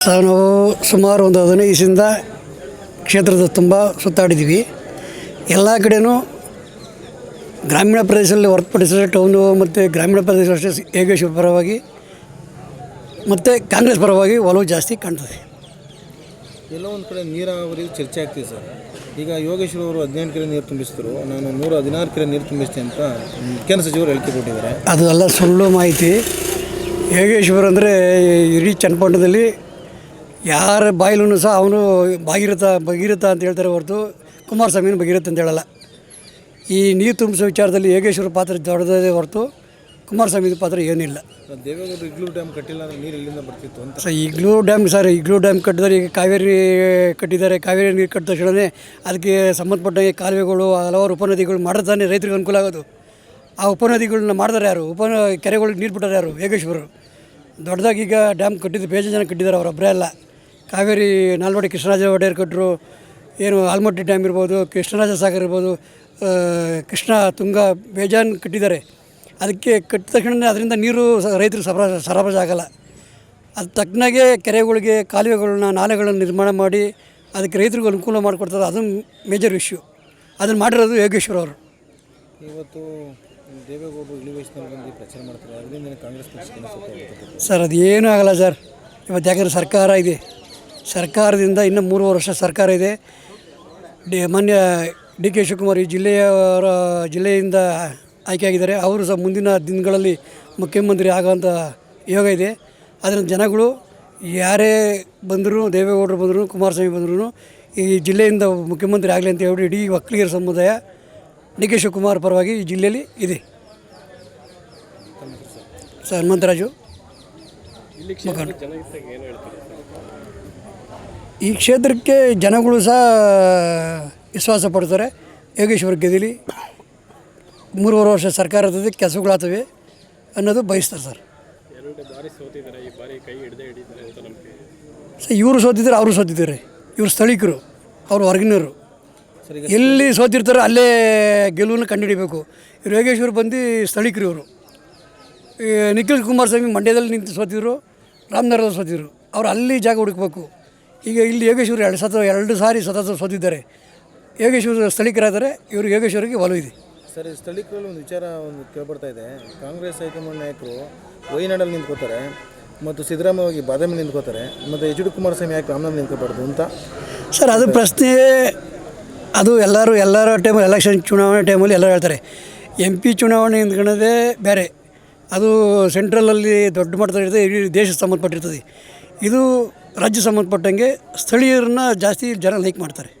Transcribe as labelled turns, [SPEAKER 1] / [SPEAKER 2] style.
[SPEAKER 1] Sir ನಾವು ಸುಮಾರು ಒಂದು 15 ದಿವಸದಿಂದ ಕ್ಷೇತ್ರದ ತುಂಬ ಸುತ್ತಾಡಿದ್ದೀವಿ. ಎಲ್ಲ ಕಡೆಯೂ ಗ್ರಾಮೀಣ ಪ್ರದೇಶದಲ್ಲಿ ಹೊರತುಪಡಿಸಿದರೆ ಟೌನು ಮತ್ತು ಗ್ರಾಮೀಣ ಪ್ರದೇಶ ಅಷ್ಟೇ ಯೋಗೇಶ್ವರ ಪರವಾಗಿ ಮತ್ತು ಕಾಂಗ್ರೆಸ್ ಪರವಾಗಿ ಒಲವು ಜಾಸ್ತಿ ಕಾಣ್ತದೆ.
[SPEAKER 2] ಎಲ್ಲೋ ಒಂದು ಕಡೆ ನೀರಾವರಿ ಚರ್ಚೆ ಆಗ್ತಿದೆ ಸರ್. ಈಗ ಯೋಗೇಶ್ವರ ಅವರು 18 ಕೆರೆ ನೀರು ತುಂಬಿಸಿದ್ರು, ನಾನು 116 ಕೆರೆ ನೀರು ತುಂಬಿಸ್ತೀನಿ ಅಂತ ಕೇಂದ್ರ ಸಚಿವರು ಹೇಳಿಕೆ ಕೊಟ್ಟಿದ್ದಾರೆ.
[SPEAKER 1] ಅದು ಎಲ್ಲ ಸುಳ್ಳು ಮಾಹಿತಿ. ಯೋಗೇಶ್ವರ ಅಂದರೆ ಇಡೀ ಚನ್ನಪಟ್ಟಣದಲ್ಲಿ ಯಾರ ಬಾಯಿಲೂ ಸಹ ಅವನು ಭಗೀರಥ ಅಂತ ಹೇಳ್ತಾರೆ ಹೊರತು ಕುಮಾರಸ್ವಾಮಿನ ಭಗೀರಥ ಅಂತ ಹೇಳಲ್ಲ. ಈ ನೀರು ತುಂಬಿಸೋ ವಿಚಾರದಲ್ಲಿ ಯೋಗೇಶ್ವರ ಪಾತ್ರ ದೊಡ್ಡದೇ ಹೊರತು ಕುಮಾರಸ್ವಾಮಿ ಪಾತ್ರ ಏನಿಲ್ಲ.
[SPEAKER 2] ದೇವೇಗೌಡರು ಇಗ್ಲೂ ಡ್ಯಾಮ್ ಕಟ್ಟಿಲ್ಲ ಅಂದರೆ ನೀರು ಎಲ್ಲಿಂದ ಬರ್ತಿತ್ತು ಅಂತ.
[SPEAKER 1] ಇಗ್ಲೂ ಡ್ಯಾಮ್ ಕಟ್ಟಿದರೆ ಈಗ ಕಾವೇರಿ ಕಟ್ಟಿದ್ದಾರೆ. ಕಾವೇರಿ ನೀರು ಕಟ್ಟಿದ ತಕ್ಷಣವೇ ಅದಕ್ಕೆ ಸಂಬಂಧಪಟ್ಟಂಗೆ ಕಾಲುವೆಗಳು ಹಲವಾರು ಉಪನದಿಗಳು ಮಾಡಿದ್ರೆ ರೈತರಿಗೆ ಅನುಕೂಲ ಆಗೋದು. ಆ ಉಪನದಿಗಳನ್ನ ಮಾಡಿದಾರೆ ಯಾರು? ಕೆರೆಗಳಿಗೆ ನೀರು ಬಿಟ್ಟಾರೆ ಯಾರು? ಯೋಗೇಶ್ವರರು. ದೊಡ್ಡದಾಗಿ ಈಗ ಡ್ಯಾಮ್ ಕಟ್ಟಿದ್ದು ಬೇಜಾರು ಜನ ಕಟ್ಟಿದ್ದಾರೆ, ಅವರೊಬ್ಬರೇ ಅಲ್ಲ. ಕಾವೇರಿ ನಾಲ್ವಡಿ ಕೃಷ್ಣರಾಜ ಒಡೆಯರ್ ಕಟ್ಟರು, ಏನು ಆಲ್ಮಟ್ಟಿ ಡ್ಯಾಮ್ ಇರ್ಬೋದು, ಕೃಷ್ಣರಾಜ ಸಾಗರ್ ಇರ್ಬೋದು, ಕೃಷ್ಣ ತುಂಗ ಬೇಜಾನ್ ಕಟ್ಟಿದ್ದಾರೆ. ಅದಕ್ಕೆ ಕಟ್ಟಿದ ತಕ್ಷಣ ಅದರಿಂದ ನೀರು ರೈತರಿಗೆ ಸರಬರಾಜು ಆಗಲ್ಲ. ಅದು ತಕ್ಕನಾಗೆ ಕೆರೆಗಳಿಗೆ ಕಾಲುವೆಗಳನ್ನ ನಾಲೆಗಳನ್ನು ನಿರ್ಮಾಣ ಮಾಡಿ ಅದಕ್ಕೆ ರೈತರಿಗೂ ಅನುಕೂಲ ಮಾಡಿಕೊಡ್ತಾರೆ. ಅದೊಂದು ಮೇಜರ್ ಇಶ್ಯೂ. ಅದನ್ನು ಮಾಡಿರೋದು ಯೋಗೇಶ್ವರ ಅವರು.
[SPEAKER 2] ಇವತ್ತು ದೇವೇಗೌಡರು ಇಳಿ ವಯಸ್ಸಿನಲ್ಲಿ ಬಂದು ಪ್ರಚಾರ ಮಾಡ್ತಾರೆ, ಅದರಿಂದ ಕಾಂಗ್ರೆಸ್ ಪಕ್ಷ
[SPEAKER 1] ಸರ್ ಅದು ಏನೂ ಆಗಲ್ಲ ಸರ್. ಇವತ್ತು ಯಾಕಂದರೆ ಸರ್ಕಾರ ಇದೆ, ಸರ್ಕಾರದಿಂದ ಇನ್ನೂ 3 ವರ್ಷ ಸರ್ಕಾರ ಇದೆ. ಮಾನ್ಯ ಡಿ ಕೆ ಶಿವಕುಮಾರ್ ಈ ಜಿಲ್ಲೆಯಿಂದ ಆಯ್ಕೆಯಾಗಿದ್ದಾರೆ. ಅವರು ಸಹ ಮುಂದಿನ ದಿನಗಳಲ್ಲಿ ಮುಖ್ಯಮಂತ್ರಿ ಆಗೋವಂಥ ಯೋಗ ಇದೆ. ಅದರಿಂದ ಜನಗಳು ಯಾರೇ ಬಂದರೂ, ದೇವೇಗೌಡರು ಬಂದರೂ, ಕುಮಾರಸ್ವಾಮಿ ಬಂದರೂ ಈ ಜಿಲ್ಲೆಯಿಂದ ಮುಖ್ಯಮಂತ್ರಿ ಆಗಲಿ ಅಂತ ಹೇಳಿ ಇಡೀ ಒಕ್ಕಲಿಗರ ಸಮುದಾಯ ಡಿ ಕೆ ಶಿವಕುಮಾರ್ ಪರವಾಗಿ ಈ ಜಿಲ್ಲೆಯಲ್ಲಿ ಇದೆ. ಸರ್ ಹನುಮಂತರಾಜು ಈ ಕ್ಷೇತ್ರಕ್ಕೆ ಜನಗಳು ಸಹ ವಿಶ್ವಾಸ ಪಡ್ತಾರೆ. ಯೋಗೇಶ್ವರ ಗೆದಿಲಿ, 3 ವರ್ಷ ಸರ್ಕಾರ ಇರ್ತದೆ, ಕೆಲಸಗಳಾಗ್ತವೆ ಅನ್ನೋದು ಬಯಸ್ತಾರೆ ಸರ್. ಸರ್ ಇವರು ಸೋತಿದ್ದಾರೆ, ಅವರು ಸೋತಿದ್ದಾರೆ. ಇವರು ಸ್ಥಳೀಕರು, ಅವರು ಹೊರಗಿನವರು. ಎಲ್ಲಿ ಸೋತಿರ್ತಾರೆ ಅಲ್ಲೇ ಗೆಲುವನ್ನು ಕಂಡುಹಿಡಿಬೇಕು. ಇವರು ಯೋಗೇಶ್ವರ ಬಂದು ಸ್ಥಳೀಕರು. ಇವರು ನಿಖಿಲ್ ಕುಮಾರಸ್ವಾಮಿ ಮಂಡ್ಯದಲ್ಲಿ ನಿಂತು ಸೋತಿದ್ರು, ರಾಮನಗರದಲ್ಲಿ ಸೋತಿದ್ರು. ಅವರು ಅಲ್ಲಿ ಜಾಗ ಹುಡುಕಬೇಕು. ಈಗ ಇಲ್ಲಿ ಯೋಗೇಶ್ವರ 2 ಸಾರಿ ಸತತ ಸೋತಿದ್ದಾರೆ. ಯೋಗೇಶ್ವರ ಸ್ಥಳೀಕರಾದರೆ ಇವರು ಯೋಗೇಶ್ವರಿಗೆ ಒಲವು ಇದೆ.
[SPEAKER 2] ಸರ್, ಸ್ಥಳೀಕರಲ್ಲಿ ಒಂದು ವಿಚಾರ ಕೇಳ್ಬರ್ತಾ ಇದೆ. ಕಾಂಗ್ರೆಸ್ ಹೈಕಮಾಂಡ್ ನಾಯಕರು ವೈನಾಡಲ್ಲಿ ನಿಂತ್ಕೋತಾರೆ ಮತ್ತು ಸಿದ್ದರಾಮಯ್ಯ ಬಾದಾಮಿ ನಿಂತ್ಕೋತಾರೆ, ಮತ್ತು ಎಚ್ ಡಿ ಕುಮಾರಸ್ವಾಮಿ ಯಾಕೆ ರಾಮನಗರ ನಿಂತ್ಕೋಬಾರ್ದು ಅಂತ.
[SPEAKER 1] ಸರ್ ಅದು ಪ್ರಶ್ನೆ. ಅದು ಎಲ್ಲರ ಟೈಮಲ್ಲಿ ಎಲೆಕ್ಷನ್ ಚುನಾವಣೆ ಟೈಮಲ್ಲಿ ಎಲ್ಲರೂ ಹೇಳ್ತಾರೆ. MP ಚುನಾವಣೆ ನಿಂತ್ಕೊಳ್ಳೋದೇ ಬೇರೆ. ಅದು ಸೆಂಟ್ರಲಲ್ಲಿ ದೊಡ್ಡ ಮಟ್ಟದಲ್ಲಿ ಇರ್ತದೆ, ಇಡೀ ದೇಶಕ್ಕೆ ಸಂಬಂಧಪಟ್ಟಿರ್ತದೆ. ಇದು ರಾಜ್ಯ ಸಂಬಂಧಪಟ್ಟಂಗೆ ಸ್ಥಳೀಯರನ್ನ ಜಾಸ್ತಿ ಜನ ಲೈಕ್ ಮಾಡ್ತಾರೆ.